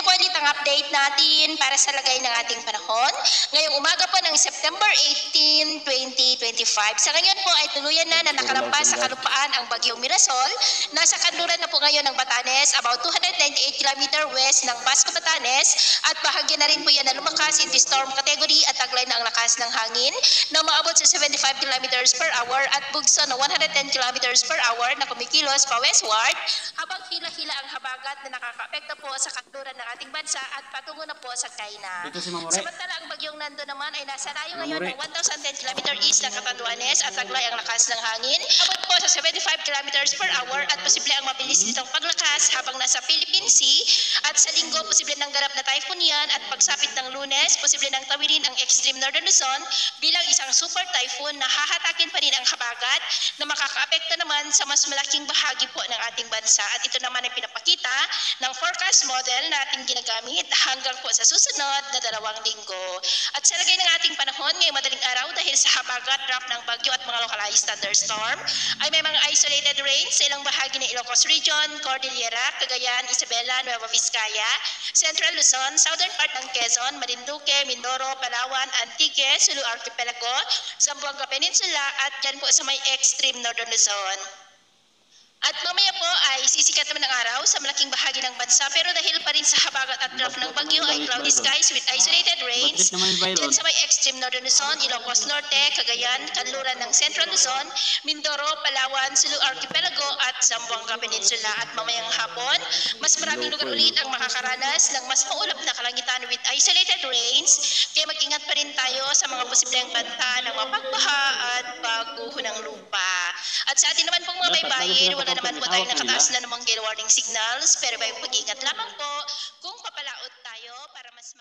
ito po ulit ang update natin para sa lagay ng ating panahon. Ngayong umaga po ng September 18, 2025. Sa ngayon po ay tuluyan na nakalampas sa kalupaan ang bagyong Mirasol. Nasa kanluran na po ngayon ng Batanes, about 298 km west ng Basco, Batanes. At bahagi na rin po yan na lumakas into storm category at taglay na ang lakas ng hangin na maabot sa 75 km per hour at bugso na 110 km per hour na kumikilos pa westward habang hila-hila ang habagat na nakakaapekto po sa kanluran ng ating bansa at patungo na po sa China. Samantala ang bagyong Nando naman ay nasa layo ngayon ng 1,010 km east ng Catanduanes at taglay ang lakas ng hangin. Abot po sa 75 km per hour at posible ang mabilis nitong paglakas habang nasa Philippine Sea at sa linggo posible nang ganap na typhoon yan at pagsapit ng Lunes posible nang tawirin ang extreme northern Luzon bilang isang super typhoon na hahatakin pa rin ang habagat na makakaapekto naman sa mas malaking bahagi po ng ating bansa at ito naman ay pinapakita ng forecast model na ating ginagamit hanggang po sa susunod na 2 linggo. At sa lagay ng ating panahon ngayong madaling araw dahil sa habagat, drop ng bagyo at mga localized thunderstorm ay may mga isolated rains sa ilang bahagi ng Ilocos Region, Cordillera, Cagayan, Isabela, Nueva Vizcaya, Central Luzon, southern part ng Quezon, Marinduque, Mindoro, Palawan, Antique, Sulu Archipelago, Zamboanga Peninsula at dyan po sa may extreme northern Luzon. At mamaya po ay sisikat naman ang araw sa malaking bahagi ng bansa pero dahil pa rin sa habagat at drop ng bagyo ay cloudy skies with isolated rains dyan sa may extreme northern Luzon, Ilocos Norte, Cagayan, kanluran ng Central Luzon, Mindoro, Palawan, Sulu Archipelago at Zamboanga Peninsula. At mamayang hapon, mas maraming lugar ulit ang makakaranas ng mas maulap na kalangitan with isolated rains kaya mag-ingat pa rin tayo sa mga posibleng banta ng mapagbaha at pagguho ng lupa. At sa atin naman pong mga baybayin, wala naman po tayo nakataas na namang gale warning signals pero may pag-ingat lamang po kung papalaot tayo para mas